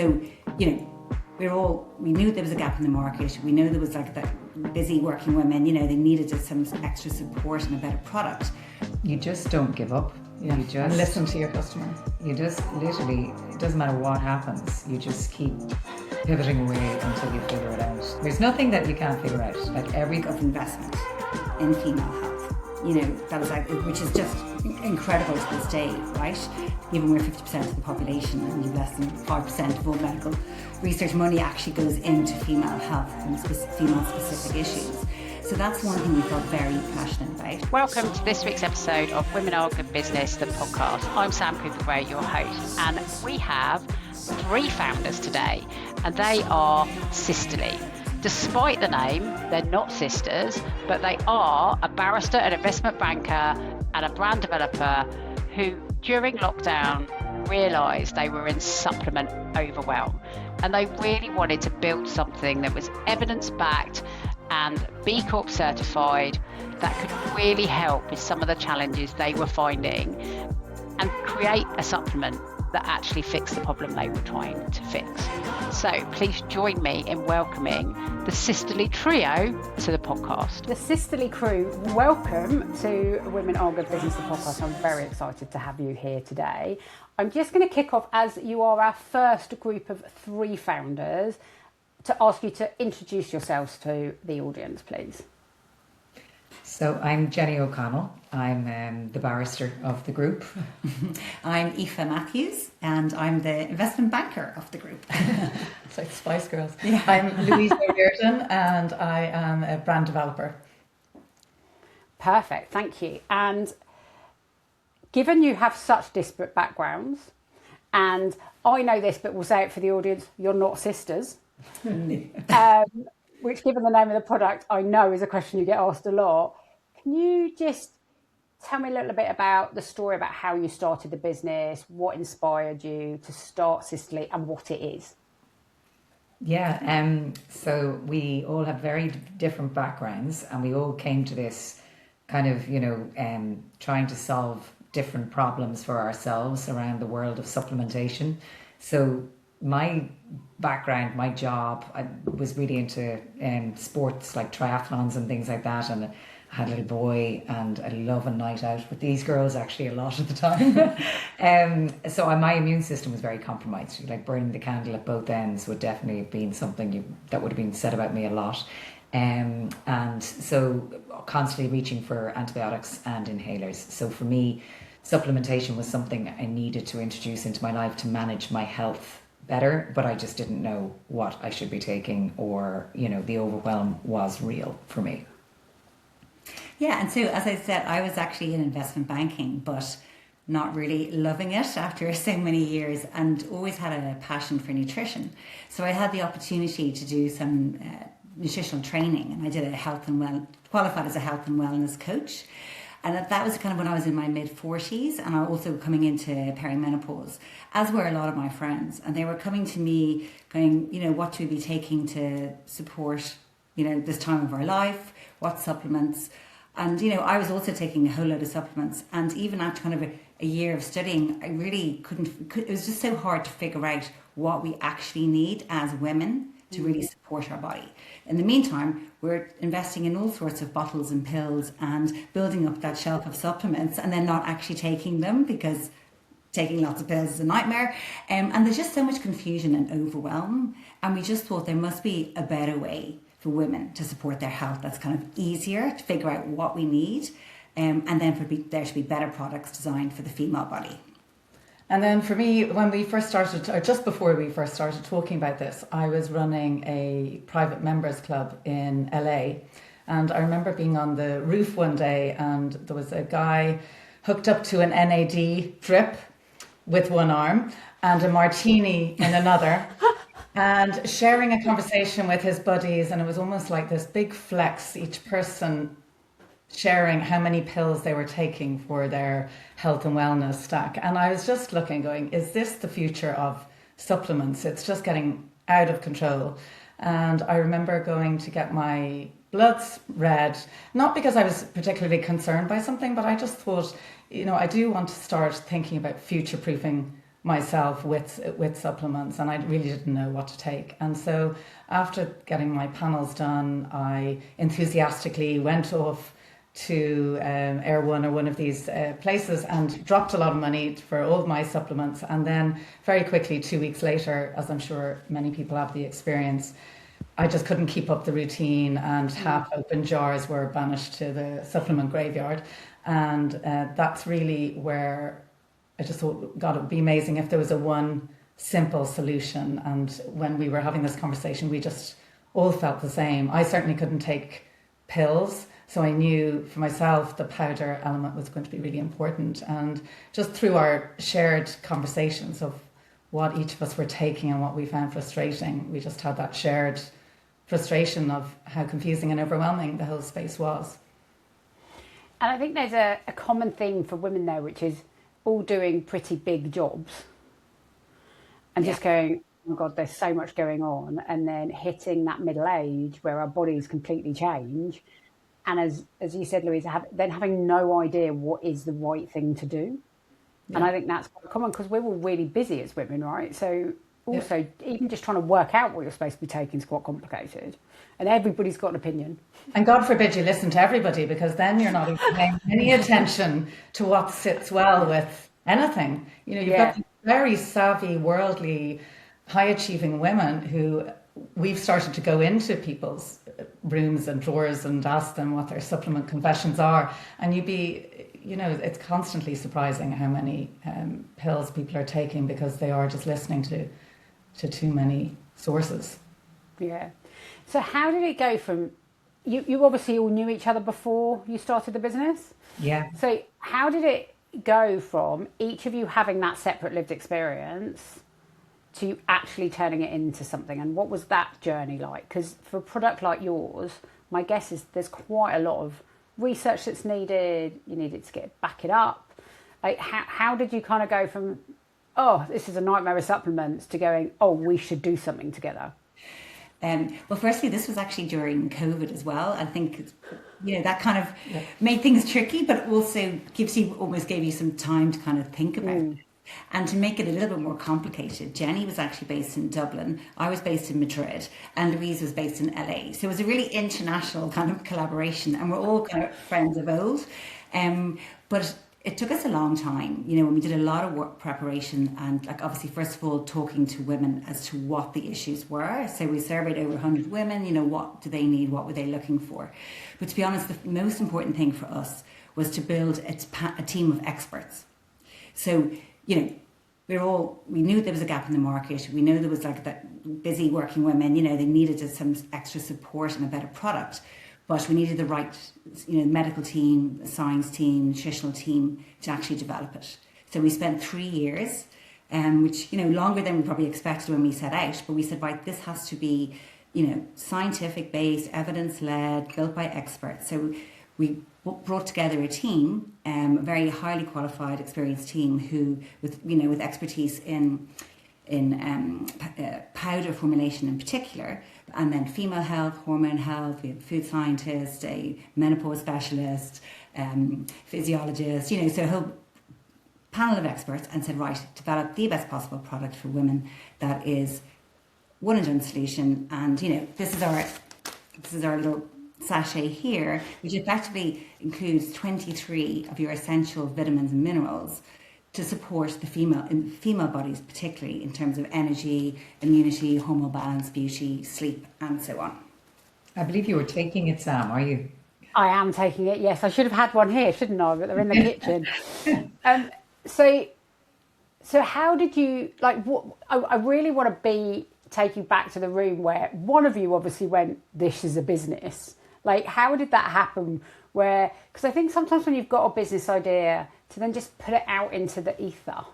So, we knew there was a gap in the market. We knew there was like that busy working women, they needed some extra support and a better product. You just don't give up. Yeah. You just and listen to your customer. You just literally, it doesn't matter what happens, you just keep pivoting away until you figure it out. There's nothing that you can't figure out. Like every of investment in female health. That was which is just incredible to this day, right? Even we're 50% of the population and you've less than 5% of all medical research money actually goes into female health and female specific issues. So that's one thing we felt very passionate about. Welcome to this week's episode of Women Are Good Business, the podcast. I'm Sam Cooper-Gray, your host, and we have 3 founders today, and they are sisterly. Despite the name, they're not sisters, but they are a barrister, an investment banker, and a brand developer who, during lockdown, realised they were in supplement overwhelm. And they really wanted to build something that was evidence-backed and B Corp certified that could really help with some of the challenges they were finding and create a supplement that actually fixed the problem they were trying to fix. So please join me in welcoming the sisterly trio to the podcast. The sisterly crew, welcome to Women Are Good Business, the podcast. I'm very excited to have you here today. I'm just going to kick off, as you are our first group of 3 founders, to ask you to introduce yourselves to the audience, please. So I'm Jenny O'Connell. I'm the barrister of the group. I'm Aoife Matthews and I'm the investment banker of the group. It's like Spice Girls. Yeah. I'm Louise O'Riordan and I am a brand developer. Perfect, thank you. And given you have such disparate backgrounds, and I know this, but we'll say it for the audience, you're not sisters. Which, given the name of the product, I know is a question you get asked a lot. Can you just tell me a little bit about the story about how you started the business, what inspired you to start Sisterly and what it is? Yeah, so we all have very different backgrounds and we all came to this kind of, trying to solve different problems for ourselves around the world of supplementation. So my background, my job, I was really into sports like triathlons and things like that, and I had a little boy and I love a night out with these girls actually a lot of the time. So my immune system was very compromised. Like burning the candle at both ends would definitely have been something that would have been said about me a lot. And so constantly reaching for antibiotics and inhalers. So for me, supplementation was something I needed to introduce into my life to manage my health better, but I just didn't know what I should be taking, or the overwhelm was real for me. Yeah, and so as I said, I was actually in investment banking, but not really loving it after so many years, and always had a passion for nutrition. So I had the opportunity to do some nutritional training, and I did qualified as a health and wellness coach. And that was kind of when I was in my mid-40s, and I was also coming into perimenopause, as were a lot of my friends. And they were coming to me going, what should we be taking to support, this time of our life? What supplements? And, I was also taking a whole load of supplements. And even after kind of a year of studying, I really it was just so hard to figure out what we actually need as women to really support our body. In the meantime, we're investing in all sorts of bottles and pills and building up that shelf of supplements and then not actually taking them, because taking lots of pills is a nightmare. And there's just so much confusion and overwhelm. And we just thought there must be a better way for women to support their health that's kind of easier to figure out what we need. And then there should be better products designed for the female body. And then for me, when we first started, or just before we first started talking about this, I was running a private members club in LA. And I remember being on the roof one day and there was a guy hooked up to an NAD drip with one arm and a martini in another and sharing a conversation with his buddies. And it was almost like this big flex, each person sharing how many pills they were taking for their health and wellness stack. And I was just looking, going, is this the future of supplements? It's just getting out of control. And I remember going to get my bloods read, not because I was particularly concerned by something, but I just thought, I do want to start thinking about future-proofing myself with supplements, and I really didn't know what to take. And so after getting my panels done, I enthusiastically went off to Air One or one of these places and dropped a lot of money for all of my supplements. And then very quickly, 2 weeks later, as I'm sure many people have the experience, I just couldn't keep up the routine, and half open jars were banished to the supplement graveyard. And that's really where I just thought, God, it would be amazing if there was a one simple solution. And when we were having this conversation, we just all felt the same. I certainly couldn't take pills, so I knew for myself the powder element was going to be really important. And just through our shared conversations of what each of us were taking and what we found frustrating, we just had that shared frustration of how confusing and overwhelming the whole space was. And I think there's a common theme for women there, which is all doing pretty big jobs and just going, oh my God, there's so much going on. And then hitting that middle age where our bodies completely change. And as you said, Louise, then having no idea what is the right thing to do. Yeah. And I think that's quite common because we're all really busy as women, right? So also, even just trying to work out what you're supposed to be taking is quite complicated. And everybody's got an opinion. And God forbid you listen to everybody, because then you're not even paying any attention to what sits well with anything. You know, you've got these very savvy, worldly, high-achieving women who we've started to go into people's rooms and drawers and ask them what their supplement confessions are. And it's constantly surprising how many pills people are taking because they are just listening to too many sources. Yeah. So how did it go from, you obviously all knew each other before you started the business? Yeah. So how did it go from each of you having that separate lived experience to actually turning it into something? And what was that journey like? Because for a product like yours, my guess is there's quite a lot of research that's needed. You needed to back it up. Like how did you kind of go from, oh, this is a nightmare of supplements, to going, oh, we should do something together? Well, firstly, this was actually during COVID as well. I think, that kind of made things tricky, but also almost gave you some time to kind of think about it. And to make it a little bit more complicated, Jenny was actually based in Dublin, I was based in Madrid, and Louise was based in LA. So it was a really international kind of collaboration, and we're all kind of friends of old. But it took us a long time, when we did a lot of work preparation, and obviously, first of all, talking to women as to what the issues were. So we surveyed over 100 women, what do they need, what were they looking for. But to be honest, the most important thing for us was to build a team of experts. So, we knew there was a gap in the market. We knew there was that busy working women, they needed some extra support and a better product. But we needed the right, medical team, science team, nutritional team to actually develop it. So we spent 3 years, which, longer than we probably expected when we set out. But we said, right, this has to be, scientific based, evidence led, built by experts. So we brought together a team, a very highly qualified, experienced team who, with expertise in powder formulation in particular, and then female health, hormone health. We have a food scientist, a menopause specialist, physiologist. So a whole panel of experts, and said, right, develop the best possible product for women that is one and done solution. And this is our little sachet here, which effectively includes 23 of your essential vitamins and minerals to support the female bodies, particularly in terms of energy, immunity, hormonal balance, beauty, sleep, and so on. I believe you were taking it, Sam, are you? I am taking it, yes. I should have had one here, shouldn't I? But they're in the kitchen. So how did you, I really want to take you back to the room where one of you obviously went, this is a business. How did that happen? Because I think sometimes when you've got a business idea, to then just put it out into the ether.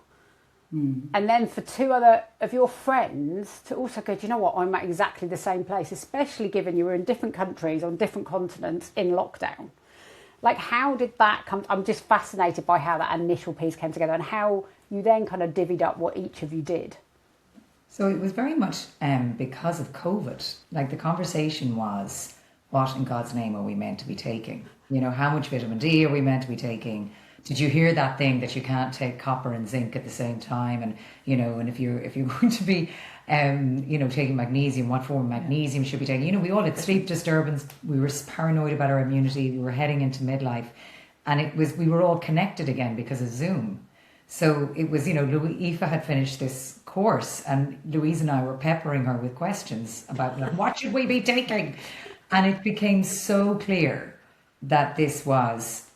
And then for two other of your friends to also go, do you know what, I'm at exactly the same place, especially given you were in different countries, on different continents, in lockdown. How did that come? I'm just fascinated by how that initial piece came together and how you then kind of divvied up what each of you did. So it was very much because of COVID. The conversation was, what in God's name are we meant to be taking? How much vitamin D are we meant to be taking? Did you hear that thing that you can't take copper and zinc at the same time? And, and if you're going to be, taking magnesium, what form of magnesium should be taking? We all had sleep disturbance. We were paranoid about our immunity. We were heading into midlife. And we were all connected again because of Zoom. So it was, Aoife had finished this course and Louise and I were peppering her with questions about what should we be taking? And it became so clear that this was,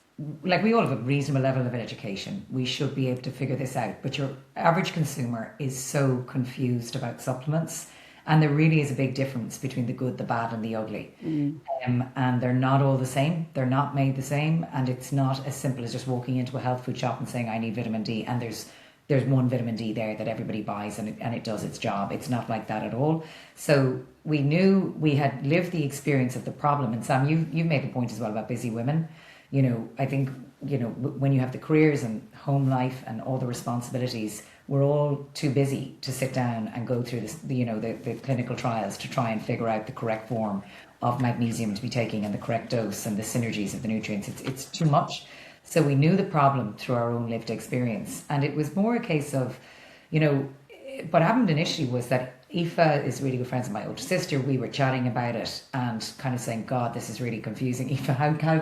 we all have a reasonable level of education. We should be able to figure this out. But your average consumer is so confused about supplements. And there really is a big difference between the good, the bad and the ugly. And they're not all the same. They're not made the same. And it's not as simple as just walking into a health food shop and saying, I need vitamin D. And there's one vitamin D there that everybody buys and it does its job. It's not like that at all. So we knew we had lived the experience of the problem. And Sam, you've made the point as well about busy women. I think, when you have the careers and home life and all the responsibilities, we're all too busy to sit down and go through this, the clinical trials to try and figure out the correct form of magnesium to be taking and the correct dose and the synergies of the nutrients. It's too much. So we knew the problem through our own lived experience. And it was more a case of, what happened initially was that Aoife is really good friends with my older sister. We were chatting about it and kind of saying, God, this is really confusing. Aoife,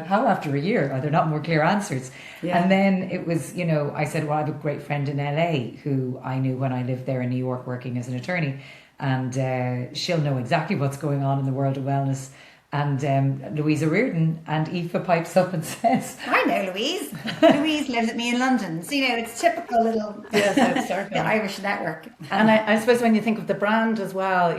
how after a year are there not more clear answers? Yeah. And then it was, I said, well, I have a great friend in LA who I knew when I lived there in New York working as an attorney. And she'll know exactly what's going on in the world of wellness. And Louise O'Riordan, and Aoife pipes up and says, I know Louise. Louise lives with me in London. So, it's typical little the Irish network. And I suppose when you think of the brand as well,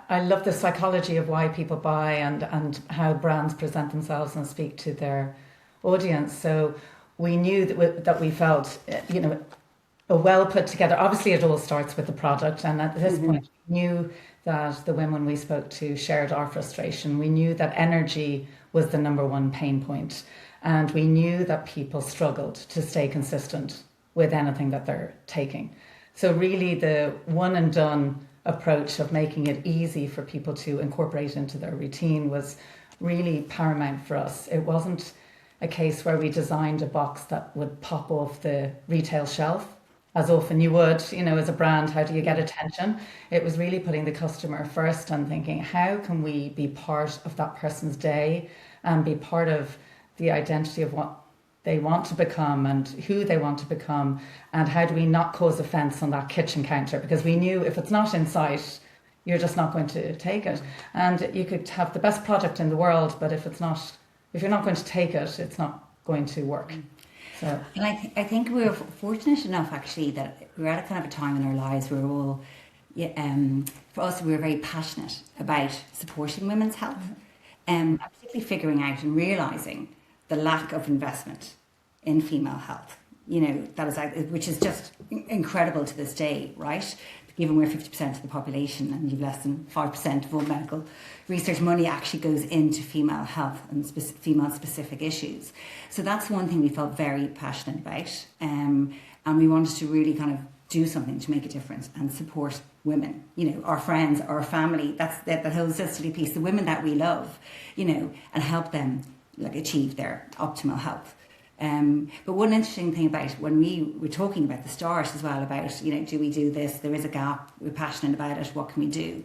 I love the psychology of why people buy and how brands present themselves and speak to their audience. So we knew that we felt, a well put together, obviously it all starts with the product. And at this point, we knew that the women we spoke to shared our frustration. We knew that energy was the number one pain point. And we knew that people struggled to stay consistent with anything that they're taking. So really the one and done approach of making it easy for people to incorporate into their routine was really paramount for us. It wasn't a case where we designed a box that would pop off the retail shelf. As often you would, as a brand, how do you get attention? It was really putting the customer first and thinking, how can we be part of that person's day and be part of the identity of what they want to become and who they want to become, and how do we not cause offence on that kitchen counter? Because we knew if it's not in sight, you're just not going to take it. And you could have the best product in the world, but if you're not going to take it, it's not going to work. So. And I think we were fortunate enough actually that we were at a kind of a time in our lives where we're all, for us, we were very passionate about supporting women's health, particularly figuring out and realising the lack of investment in female health. That is, which is just incredible to this day, right? Given we're 50% of the population and you've less than 5% of all medical research money actually goes into female health and female specific issues. So that's one thing we felt very passionate about. And we wanted to really kind of do something to make a difference and support women, our friends, our family, that's that whole sisterly piece, the women that we love, and help them achieve their optimal health. But one interesting thing about when we were talking about the start as well about, do we do this? There is a gap. We're passionate about it. What can we do?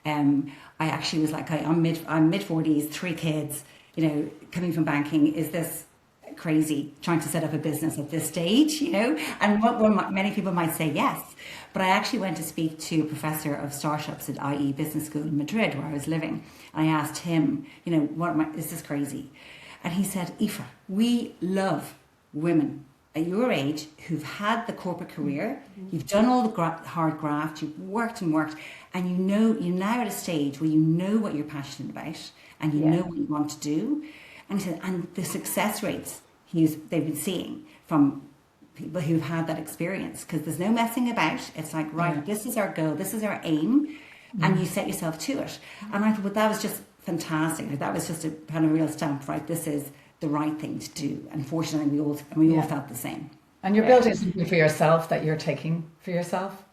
I actually was like, I'm mid 40s, 3 kids, coming from banking. Is this crazy trying to set up a business at this stage? And many people might say yes. But I actually went to speak to a professor of startups at IE Business School in Madrid, where I was living. And I asked him, is this crazy? And he said, Aoife, we love women at your age who've had the corporate career, you've done all the hard graft, you've worked and worked, and you're now at a stage where you know what you're passionate about and you know what you want to do. And he said, and the success rates they've been seeing from people who've had that experience, because there's no messing about. It's like, right, this is our goal, this is our aim, and you set yourself to it. And I thought, well, that was just fantastic. That was just a kind of real stamp, right? This is the right thing to do. And fortunately, we all felt the same. And you're building something for yourself that you're taking for yourself.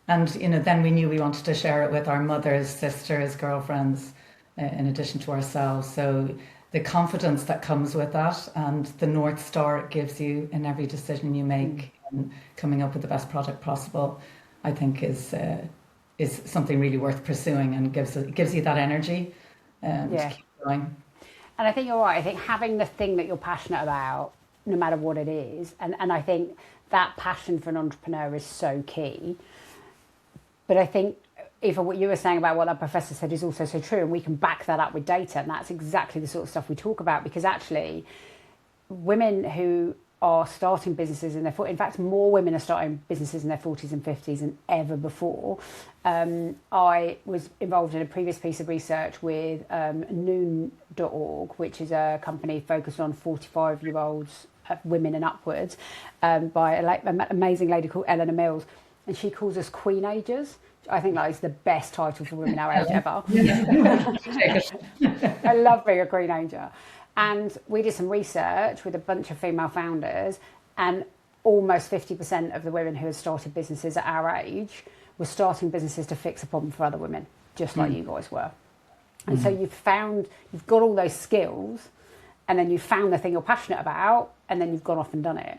And, then we knew we wanted to share it with our mothers, sisters, girlfriends, in addition to ourselves. So the confidence that comes with that, and the North Star it gives you in every decision you make, and coming up with the best product possible, I think is something really worth pursuing, and gives you that energy to keep going. And I think you're right. I think having the thing that you're passionate about, no matter what it is, and I think that passion for an entrepreneur is so key. But I think, Aoife, what you were saying about what that professor said is also so true, and we can back that up with data, and that's exactly the sort of stuff we talk about, because actually women who are starting businesses in their 40s, in fact more women are starting businesses in their 40s and 50s than ever before. I was involved in a previous piece of research with noon.org, which is a company focused on 45-year-olds, women and upwards, by an amazing lady called Eleanor Mills, and she calls us queenagers. I think that is the best title for women our age ever. I love being a queenager. And we did some research with a bunch of female founders, and almost 50% of the women who had started businesses at our age were starting businesses to fix a problem for other women, just like you guys were. And so you've got all those skills, and then you've found the thing you're passionate about, and then you've gone off and done it.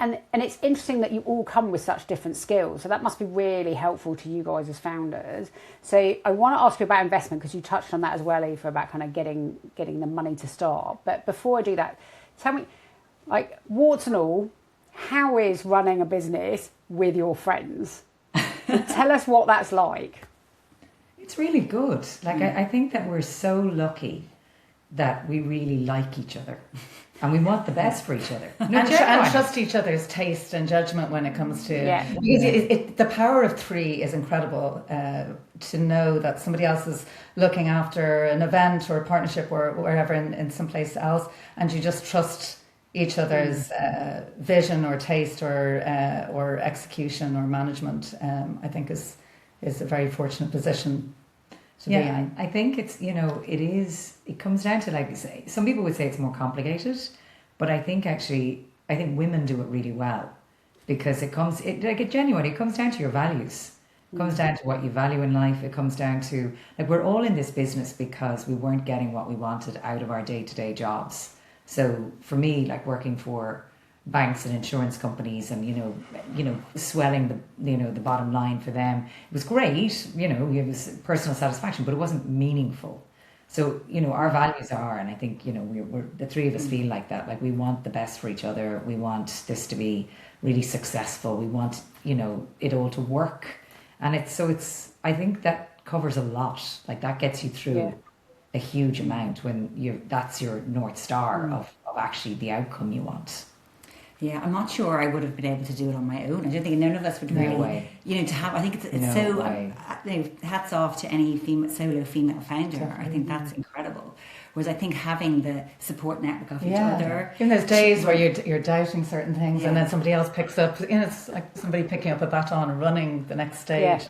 And it's interesting that you all come with such different skills. So that must be really helpful to you guys as founders. So I want to ask you about investment, because you touched on that as well, Aoife, about kind of getting the money to start. But before I do that, tell me, like, warts and all, how is running a business with your friends? Tell us what that's like. It's really good. Like, I think that we're so lucky that we really like each other. And we want the best for each other. And trust each other's taste and judgment when it comes to... Yeah. Because the power of three is incredible. To know that somebody else is looking after an event or a partnership or wherever in some place else, and you just trust each other's vision or taste or execution or management, I think is a very fortunate position to be in. I think it's, it comes down to, like, some people would say it's more complicated, but I think women do it really well, because it comes down to your values. It comes down to what you value in life. It comes down to, like, we're all in this business because we weren't getting what we wanted out of our day-to-day jobs. So for me, like, working for banks and insurance companies and swelling the bottom line for them, it was great, it was personal satisfaction, but it wasn't meaningful. So our values are, and I think we're the three of us feel like that, like we want the best for each other. We want this to be really successful. We want it all to work, and it's I think that covers a lot. Like, that gets you through a huge amount when that's your North Star of actually the outcome you want. Yeah, I'm not sure I would have been able to do it on my own. I don't think none of us would really, to have. I think it's hats off to any solo female founder. Definitely. I think that's incredible. Whereas I think having the support network of each other. In those days where you're doubting certain things, and then somebody else picks up. It's like somebody picking up a baton and running the next stage.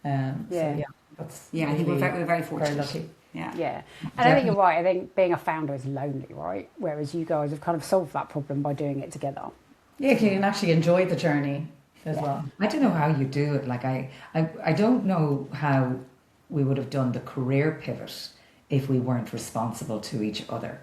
I think we're very fortunate. Very lucky. Yeah. And I think you're right. I think being a founder is lonely, right? Whereas you guys have kind of solved that problem by doing it together. Yeah, you can actually enjoy the journey as well. I don't know how you do it. Like, I don't know how we would have done the career pivot if we weren't responsible to each other,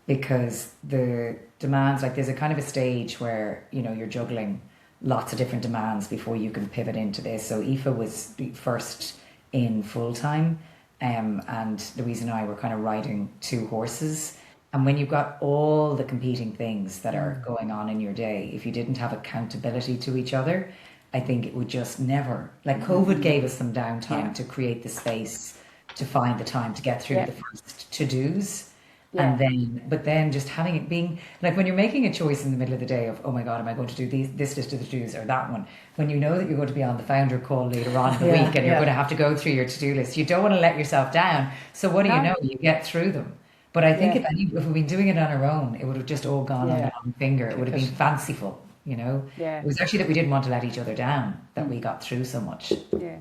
because the demands, like, there's a kind of a stage where you're juggling lots of different demands before you can pivot into this. So Aoife was first in full-time, and Louise and I were kind of riding two horses. And when you've got all the competing things that are going on in your day, if you didn't have accountability to each other, I think it would just never, like, COVID gave us some downtime to create the space to find the time to get through the first to-dos. And then just having it being, like, when you're making a choice in the middle of the day of, oh my God, am I going to do this list of the to-dos or that one? When you know that you're going to be on the founder call later on in the week and you're going to have to go through your to-do list, you don't want to let yourself down. So what do you know? You get through them. But I think if we'd been doing it on our own, it would have just all gone on one finger. It would have been fanciful, It was actually that we didn't want to let each other down that we got through so much. Yeah.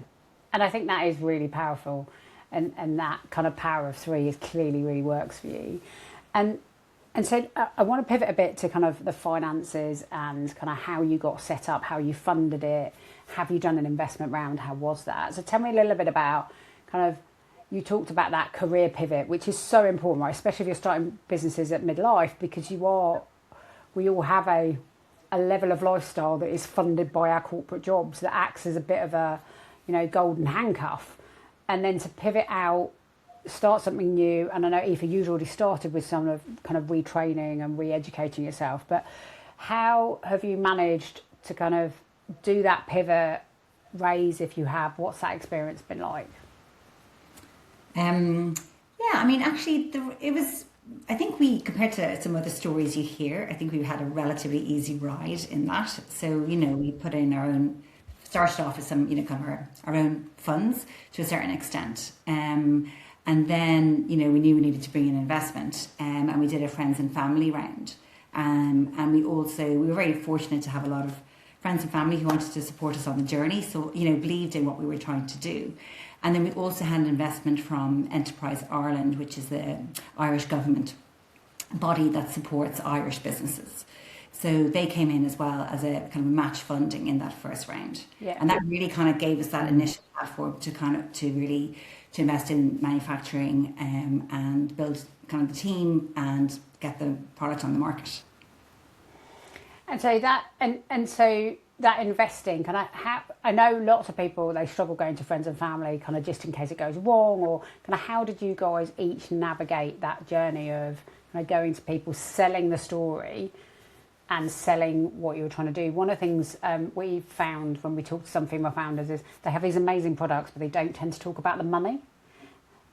And I think that is really powerful. And that kind of power of three is clearly really works for you. And so I want to pivot a bit to kind of the finances and kind of how you got set up, how you funded it. Have you done an investment round? How was that? So tell me a little bit about kind of you talked about that career pivot, which is so important, right? Especially if you're starting businesses at midlife, because we all have a level of lifestyle that is funded by our corporate jobs that acts as a bit of a, golden handcuff. And then to pivot out, start something new. And I know, Aoife, you've already started with some of kind of retraining and re-educating yourself, but how have you managed to kind of do that pivot, raise if you have? What's that experience been like? Actually, it was, I think compared to some other stories you hear, I think we had a relatively easy ride in that. So, we put in started off with some, kind of our own funds to a certain extent. And then, we knew we needed to bring in investment, and we did a friends and family round. And we were very fortunate to have a lot of friends and family who wanted to support us on the journey. So, believed in what we were trying to do. And then we also had an investment from Enterprise Ireland, which is the Irish government body that supports Irish businesses. So they came in as well as a kind of match funding in that first round. Yeah. And that really kind of gave us that initial platform to invest in manufacturing and build kind of the team and get the product on the market. And so that investing, I know lots of people, they struggle going to friends and family kind of just in case it goes wrong, or kind of how did you guys each navigate that journey of kind of going to people, selling the story and selling what you were trying to do? One of the things we found when we talk to some female founders is they have these amazing products, but they don't tend to talk about the money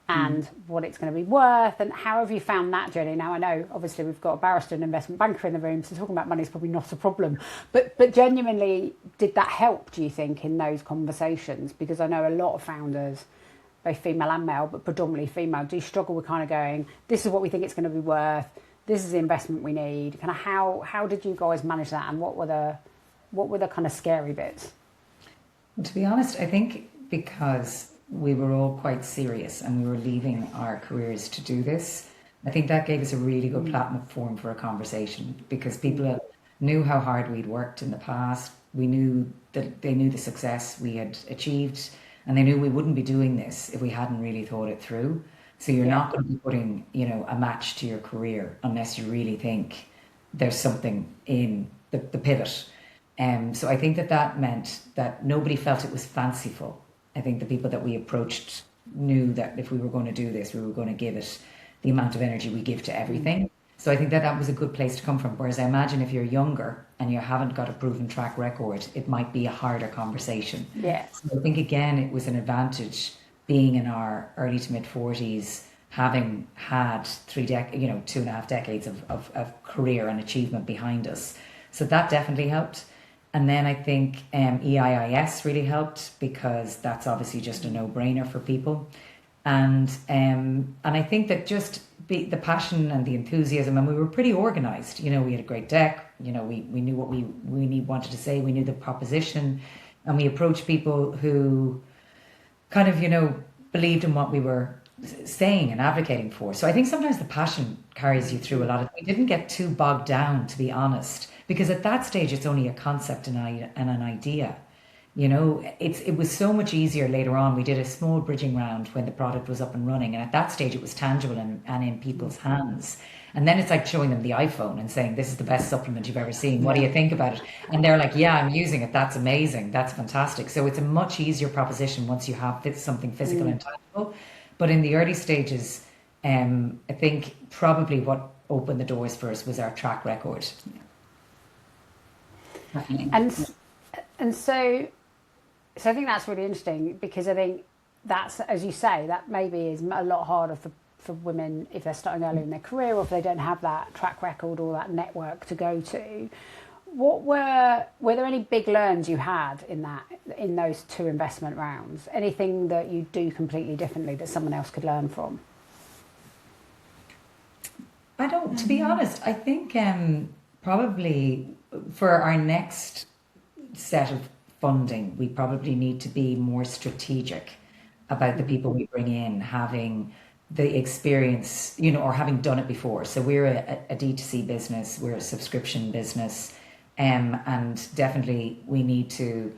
and what it's going to be worth. And how have you found that journey? Now, I know obviously we've got a barrister and investment banker in the room, so talking about money is probably not a problem, but genuinely, did that help, do you think, in those conversations? Because I know a lot of founders, both female and male, but predominantly female, do struggle with kind of going, this is what we think it's going to be worth, this is the investment we need. Kind of how did you guys manage that, and what were the kind of scary bits? To be honest, I think because we were all quite serious and we were leaving our careers to do this, I think that gave us a really good platform for a conversation, because people knew how hard we'd worked in the past. We knew that they knew the success we had achieved, and they knew we wouldn't be doing this if we hadn't really thought it through. So you're not going to be putting, a match to your career unless you really think there's something in the pivot. So I think that meant that nobody felt it was fanciful. I think the people that we approached knew that if we were going to do this, we were going to give it the amount of energy we give to everything. So I think that was a good place to come from. Whereas I imagine if you're younger and you haven't got a proven track record, it might be a harder conversation. Yes. So I think, again, it was an advantage being in our early to mid 40s, having had 2.5 decades of career and achievement behind us. So that definitely helped. And then I think EIIS really helped, because that's obviously just a no-brainer for people. And I think that just the passion and the enthusiasm, and we were pretty organised. We had a great deck. We knew what we wanted to say. We knew the proposition, and we approached people who kind of, believed in what we were saying and advocating for. So I think sometimes the passion carries you through a lot. We didn't get too bogged down, to be honest, because at that stage it's only a concept and an idea. It was so much easier later on. We did a small bridging round when the product was up and running, and at that stage it was tangible and in people's hands. And then it's like showing them the iPhone and saying, this is the best supplement you've ever seen. What do you think about it? And they're like, yeah, I'm using it. That's amazing. That's fantastic. So it's a much easier proposition once you have something physical and tangible. But in the early stages, I think probably what opened the doors for us was our track record. And so I think that's really interesting, because I think that's, as you say, that maybe is a lot harder for women if they're starting early in their career, or if they don't have that track record or that network to go to. What were there any big learns you had in those two investment rounds? Anything that you do completely differently that someone else could learn from? I don't, to be honest, I think probably for our next set of funding, we probably need to be more strategic about the people we bring in, having the experience, or having done it before. So we're a D2C business, we're a subscription business, and definitely we need to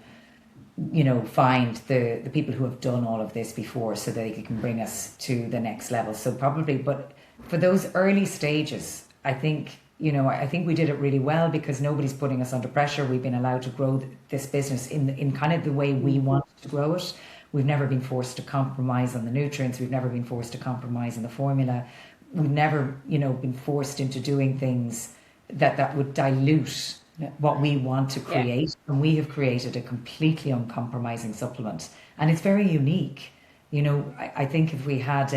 find the people who have done all of this before so that they can bring us to the next level. So probably, but for those early stages, I think we did it really well because nobody's putting us under pressure. We've been allowed to grow this business in kind of the way we wanted to grow it. We've never been forced to compromise on the nutrients. We've never been forced to compromise on the formula. We've never, been forced into doing things that would dilute what we want to create. Yeah. And we have created a completely uncompromising supplement. And it's very unique. I think if we had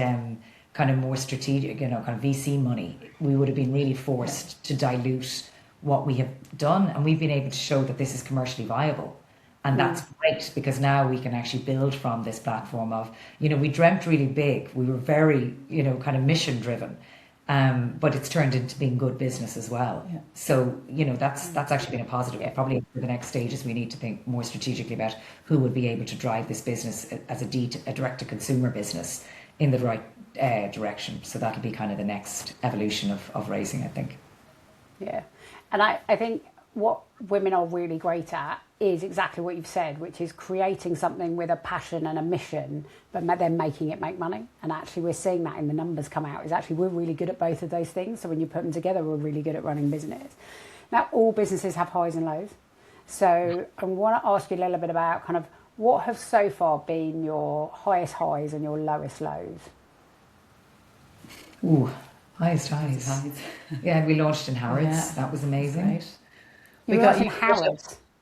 kind of more strategic, kind of VC money, we would have been really forced to dilute what we have done. And we've been able to show that this is commercially viable. And that's great because now we can actually build from this platform of, we dreamt really big. We were very, kind of mission driven. But it's turned into being good business as well. Yeah. So, that's actually been a positive. Yeah. Probably for the next stages, we need to think more strategically about who would be able to drive this business as a direct to consumer business in the right direction. So that'll be kind of the next evolution of raising, I think. Yeah. And I think what women are really great at is exactly what you've said, which is creating something with a passion and a mission, but then making it make money. And actually we're seeing that in the numbers come out, is actually we're really good at both of those things. So when you put them together, we're really good at running business. Now, all businesses have highs and lows. So I want to ask you a little bit about kind of what have so far been your highest highs and your lowest lows? Ooh, highest highs. Yeah, we launched in Harrods. Yeah. That was amazing. Right. We got in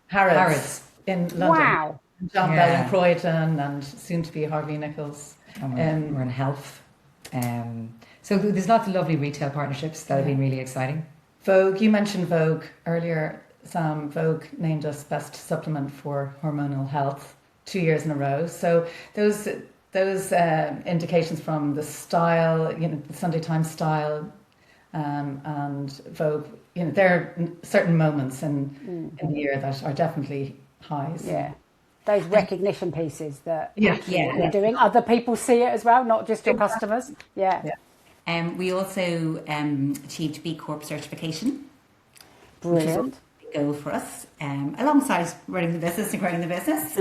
Harrods in London. Wow. John Bell and Croydon and soon to be Harvey Nichols. And we're in health. So there's lots of lovely retail partnerships that have been really exciting. Vogue, you mentioned Vogue earlier, Sam. Vogue named us best supplement for hormonal health 2 years in a row. So those indications from the style, the Sunday Times style, and Vogue, there are certain moments in the year that are definitely highs. Yeah. Those recognition pieces that we're doing. Other people see it as well, not just your customers. Yeah. We also achieved B Corp certification. Brilliant. Which is a big goal for us. Alongside running the business and growing the business.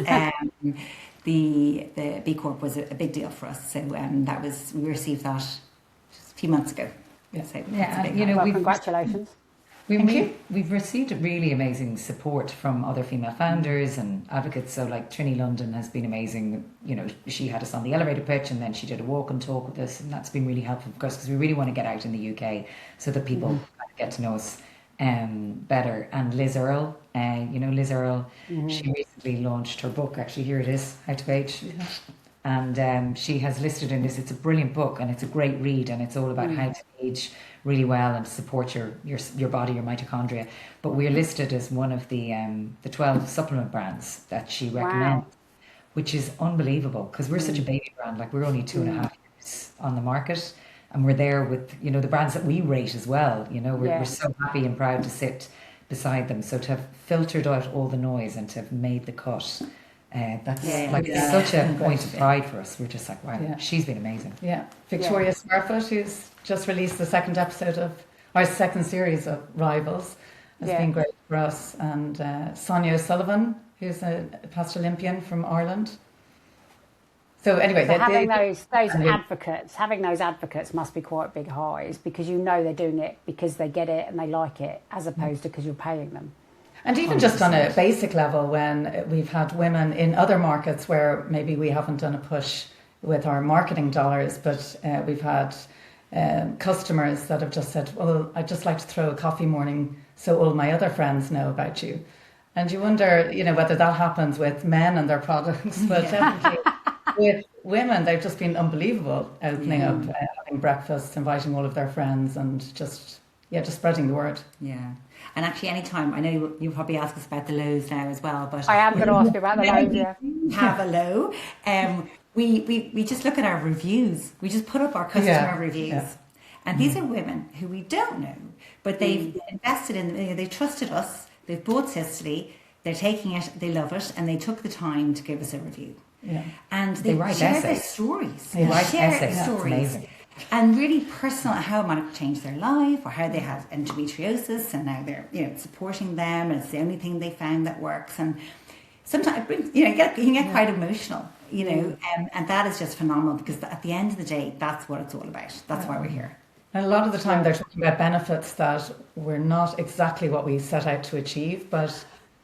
The B Corp was a big deal for us. So we received that just a few months ago. Yeah. So congratulations. We've received really amazing support from other female founders and advocates. So like Trini London has been amazing. She had us on the elevator pitch and then she did a walk and talk with us, and that's been really helpful for us because we really want to get out in the UK so that people get to know us better. And Liz Earle, Liz Earle, she recently launched her book. Actually, here it is, How to Age. Yeah. And she has listed in this, it's a brilliant book and it's a great read, and it's all about how to age really well and support your body, your mitochondria. But we're listed as one of the 12 supplement brands that she recommends, which is unbelievable because we're such a baby brand. Like we're only 2.5 years on the market, and we're there with the brands that we rate as well. We're so happy and proud to sit beside them. So to have filtered out all the noise and to have made the cut. That's such a point of pride for us. We're just like, wow, she's been amazing. Yeah. Victoria Smarfoot, who's just released the second episode of our second series of Rivals, has been great for us. And Sonia O'Sullivan, who's a past Olympian from Ireland. So anyway, having those advocates must be quite big highs because they're doing it because they get it and they like it, as opposed to because you're paying them. And even 100%. Just on a basic level, when we've had women in other markets where maybe we haven't done a push with our marketing dollars, but we've had customers that have just said, well, I'd just like to throw a coffee morning so all my other friends know about you. And you wonder, whether that happens with men and their products, but definitely with women, they've just been unbelievable, opening up, having breakfast, inviting all of their friends and just spreading the word. Yeah. And actually, anytime, I know you'll probably ask us about the lows now as well, but I am going to ask you about the lows. Yeah, have a low. We just look at our reviews. We just put up our customer reviews, and these are women who we don't know, but they've invested in. They trusted us. They've bought Sicily. They're taking it. They love it, and they took the time to give us a review. Yeah, and they write share essays. Their stories. They write essays. Stories. That's amazing. And really personal, how it might have changed their life, or how they had endometriosis and now they're supporting them and it's the only thing they found that works. And sometimes it brings, you can get quite emotional, and that is just phenomenal, because at the end of the day, that's what it's all about. That's why we're here. And a lot of the time they're talking about benefits that were not exactly what we set out to achieve, but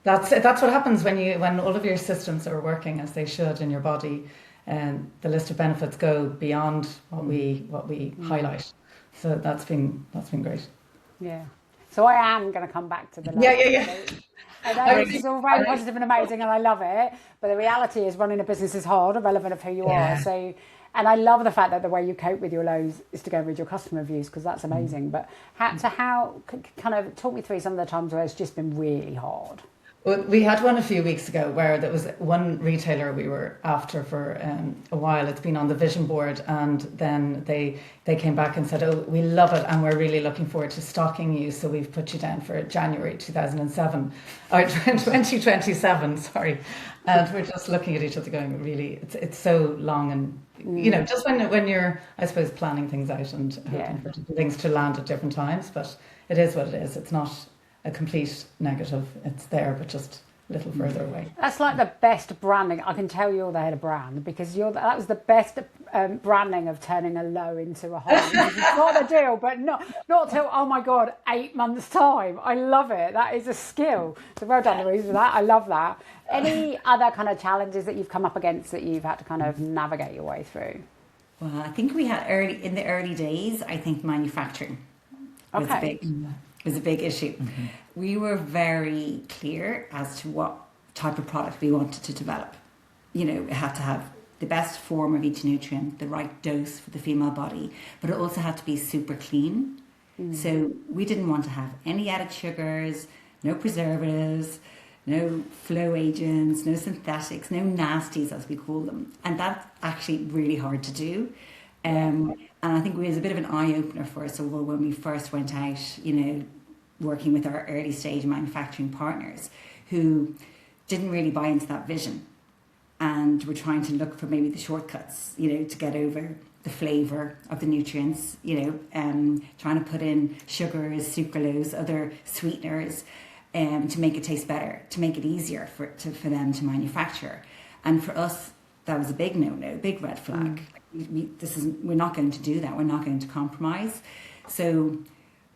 that's what happens when all of your systems are working as they should in your body, and the list of benefits go beyond what we highlight. So that's been great. Yeah. So I am going to come back to the I know this is all very positive and amazing, and I love it. But the reality is, running a business is hard, irrelevant of who you are. So, and I love the fact that the way you cope with your lows is to go and read your customer reviews, because that's amazing. But how kind of talk me through some of the times where it's just been really hard. Well, we had one a few weeks ago where there was one retailer we were after for a while. It's been on the vision board, and then they came back and said, "Oh, we love it, and we're really looking forward to stocking you. So we've put you down for January 2007, or 2027." Sorry, and we're just looking at each other, going, "Really, it's so long." And just when you're, I suppose, planning things out and hoping for things to land at different times, but it is what it is. It's not a complete negative. It's there, but just a little further away. That's like the best branding. I can tell you're the head of brand, because that was the best branding of turning a low into a high. You've got the deal, but not till, oh my God, 8 months time. I love it. That is a skill. So well done, Louise, for that. I love that. Any other kind of challenges that you've come up against that you've had to kind of navigate your way through? Well, I think we had in the early days, I think manufacturing was a big issue. Mm-hmm. We were very clear as to what type of product we wanted to develop. It had to have the best form of each nutrient, the right dose for the female body, but it also had to be super clean. So we didn't want to have any added sugars, no preservatives, no flow agents, no synthetics, no nasties, as we call them. And that's actually really hard to do. And I think it was a bit of an eye-opener for us overall when we first went out, working with our early stage manufacturing partners who didn't really buy into that vision, and were trying to look for maybe the shortcuts, to get over the flavour of the nutrients, trying to put in sugars, sucralose, other sweeteners, to make it taste better, to make it easier for them to manufacture. And for us, that was a big no-no, big red flag. We're not going to do that. We're not going to compromise. So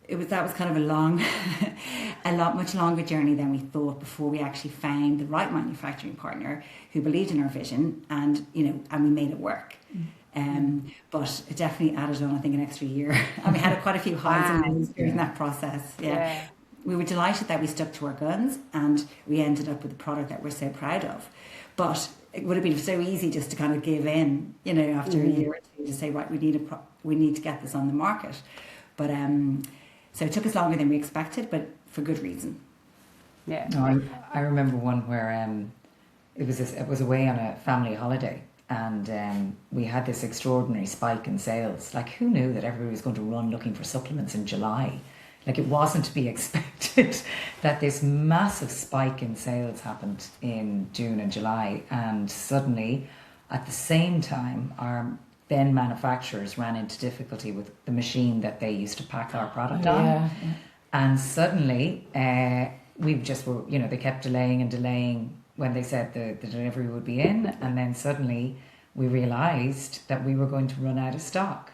that was kind of a much longer journey than we thought before we actually found the right manufacturing partner who believed in our vision, and we made it work. But it definitely added on, I think, an extra year, and we had quite a few highs and lows during that process. Yeah. We were delighted that we stuck to our guns, and we ended up with a product that we're so proud of. But it would have been so easy just to kind of give in, after a year or two, to say, right, we need to get this on the market. But so it took us longer than we expected, but for good reason. Yeah. No, I remember one where it was away on a family holiday, and we had this extraordinary spike in sales. Like, who knew that everybody was going to run looking for supplements in July? Like, it wasn't to be expected that this massive spike in sales happened in June and July. And suddenly, at the same time, our then manufacturers ran into difficulty with the machine that they used to pack our product on. Yeah. And suddenly, we just were, they kept delaying and delaying when they said the delivery would be in. And then suddenly we realised that we were going to run out of stock.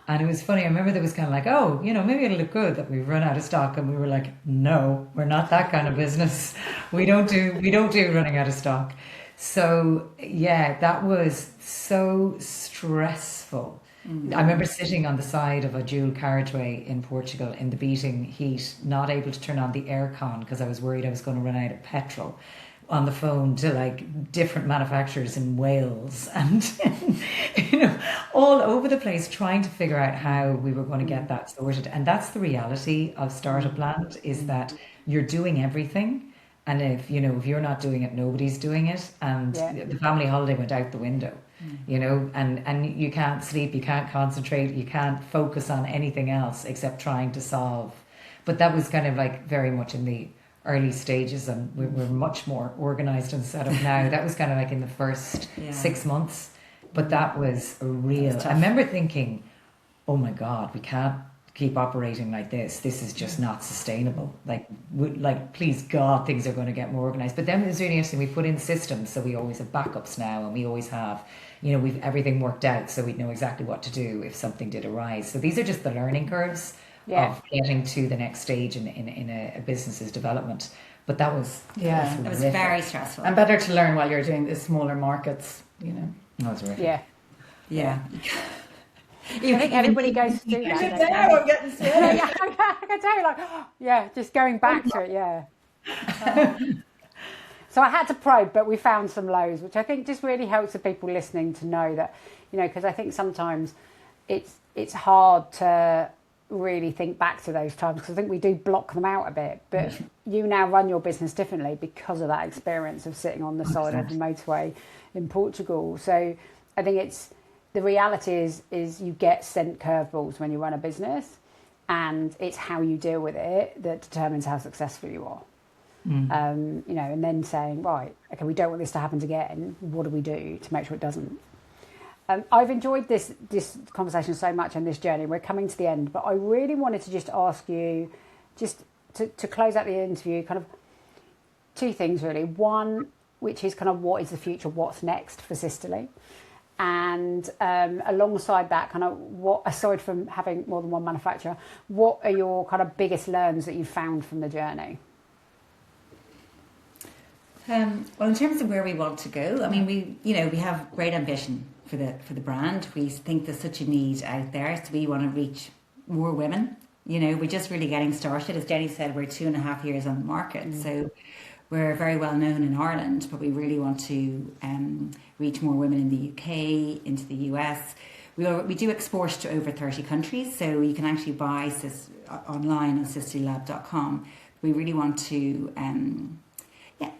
And it was funny. I remember there was kind of like, oh, maybe it'll look good that we've run out of stock. And we were like, no, we're not that kind of business. We don't do running out of stock. So yeah, that was so stressful. Mm-hmm. I remember sitting on the side of a dual carriageway in Portugal in the beating heat, not able to turn on the aircon because I was worried I was going to run out of petrol, on the phone to like different manufacturers in Wales and all over the place, trying to figure out how we were going to get that sorted. And that's the reality of Startup Land, is that you're doing everything, and if you're not doing it, nobody's doing it. And the family holiday went out the window, and you can't sleep, you can't concentrate, you can't focus on anything else except trying to solve. But that was kind of like very much in the early stages, and we're much more organised and set up now. That was kind of like in the first 6 months, but that was a real. I remember thinking, "Oh my God, we can't keep operating like this. This is just not sustainable. Like, please God, things are going to get more organized. But then it's really interesting. We put in systems, so we always have backups now, and we always have, we've everything worked out, so we know exactly what to do if something did arise. So these are just the learning curves of getting to the next stage in a business's development. But that was it was very stressful. And better to learn while you're doing the smaller markets, That was horrific. Yeah. I think everybody goes through that. I'm getting scared. I can tell, just going back to it, So I had to probe, but we found some lows, which I think just really helps the people listening to know that, because I think sometimes it's hard to really think back to those times, because I think we do block them out a bit. But you now run your business differently because of that experience of sitting on the side of the motorway in Portugal. So I think the reality is you get sent curveballs when you run a business, and it's how you deal with it that determines how successful you are. And then saying, right, okay, we don't want this to happen again. What do we do to make sure it doesn't? I've enjoyed this conversation so much and this journey. We're coming to the end, but I really wanted to just ask you, just to close out the interview, kind of two things really. One, which is kind of what is the future, what's next for Sisterly? And alongside that, kind of what, aside from having more than one manufacturer, what are your kind of biggest learns that you've found from the journey? Well, in terms of where we want to go, I mean, we have great ambition for the brand. We think there's such a need out there, so we want to reach more women. We're just really getting started. As Jenny said, we're 2.5 years on the market, so we're very well known in Ireland, but we really want to reach more women in the UK, into the US. We do export to over 30 countries, so you can actually buy online on sisterlylab.com. We really want to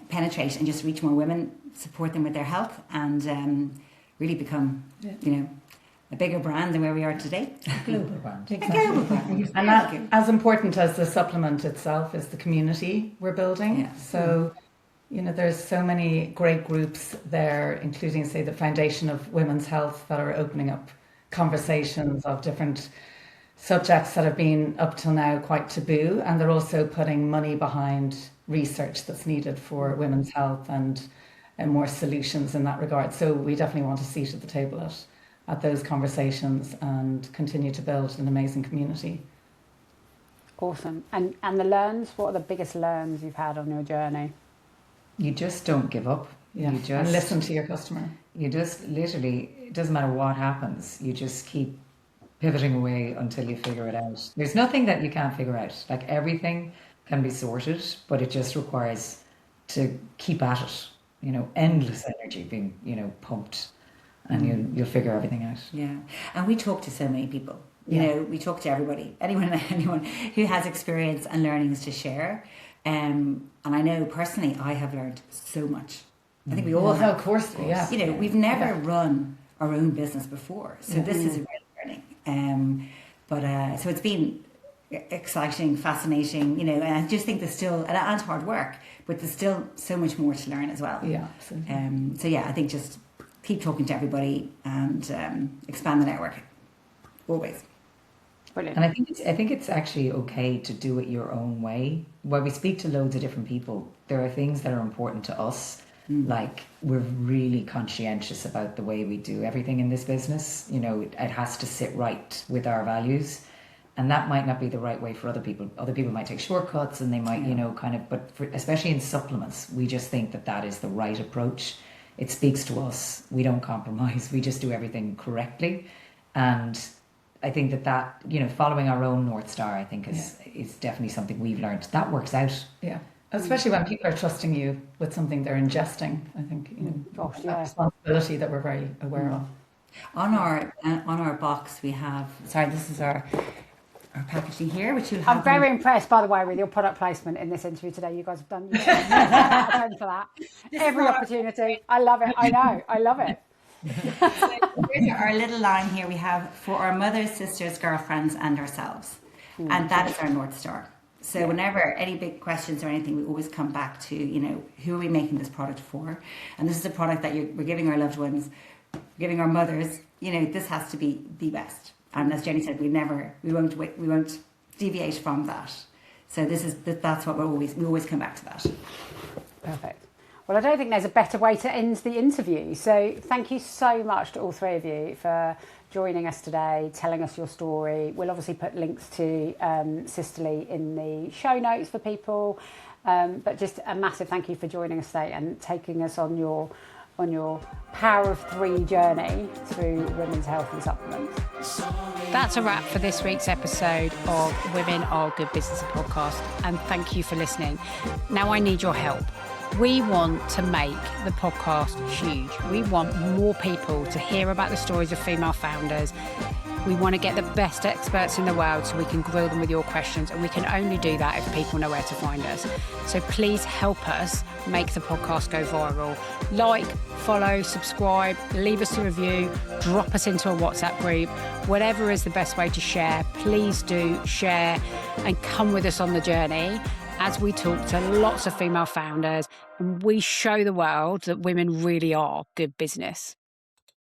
penetrate and just reach more women, support them with their health, and really become, a bigger brand than where we are today. A global brand. A global brand. And that, as important as the supplement itself is the community we're building. Yeah. So, there's so many great groups there, including, say, the Foundation of Women's Health, that are opening up conversations of different subjects that have been up till now quite taboo, and they're also putting money behind research that's needed for women's health and more solutions in that regard. So we definitely want a seat at the table at those conversations and continue to build an amazing community. Awesome. And the learns, what are the biggest learns you've had on your journey? You just don't give up. Yeah. You just and listen to your customer. You just literally, it doesn't matter what happens, you just keep pivoting away until you figure it out. There's nothing that you can't figure out. Like, everything can be sorted, but it just requires to keep at it. Endless energy being, pumped, and you'll figure everything out. Yeah. And we talk to so many people. We talk to everybody, anyone who has experience and learnings to share. And I know personally, I have learned so much. I think we all have. Of course, yeah. We've never run our own business before, so this is a real learning. So it's been exciting, fascinating, and I just think there's still, and hard work, but there's still so much more to learn as well. Yeah, absolutely. I think just keep talking to everybody and expand the network, always. Brilliant. And I think it's actually okay to do it your own way. While we speak to loads of different people, there are things that are important to us. Like, we're really conscientious about the way we do everything in this business. It has to sit right with our values. And that might not be the right way for other people. Other people might take shortcuts, and they might, but especially in supplements, we just think that is the right approach. It speaks to us. We don't compromise. We just do everything correctly. And I think that following our own North Star, I think is definitely something we've learned. That works out. Yeah. Especially when people are trusting you with something they're ingesting. I think, that responsibility that we're very aware of. On our box, we have, this is our packaging here, which you'll have. I'm very impressed, by the way, with your product placement in this interview today. You guys have done for that. Every opportunity. I love it. I know. I love it. So here's our little line here. We have for our mothers, sisters, girlfriends, and ourselves. And that is our North Star. So whenever any big questions or anything, we always come back to, who are we making this product for? And this is a product that we're giving our loved ones, giving our mothers, this has to be the best. And as Jenny said, we won't deviate from that. So that's what we always come back to that. Perfect. Well, I don't think there's a better way to end the interview. So thank you so much to all three of you for joining us today, telling us your story. We'll obviously put links to Sisterly in the show notes for people. But just a massive thank you for joining us today and taking us on your power of three journey through women's health and supplements. That's a wrap for this week's episode of Women Are Good Business podcast, and thank you for listening. Now I need your help. We want to make the podcast huge. We want more people to hear about the stories of female founders. We want to get the best experts in the world so we can grill them with your questions, and we can only do that if people know where to find us. So please help us make the podcast go viral. Like, follow, subscribe, leave us a review, drop us into a WhatsApp group. Whatever is the best way to share, please do share and come with us on the journey as we talk to lots of female founders and we show the world that women really are good business.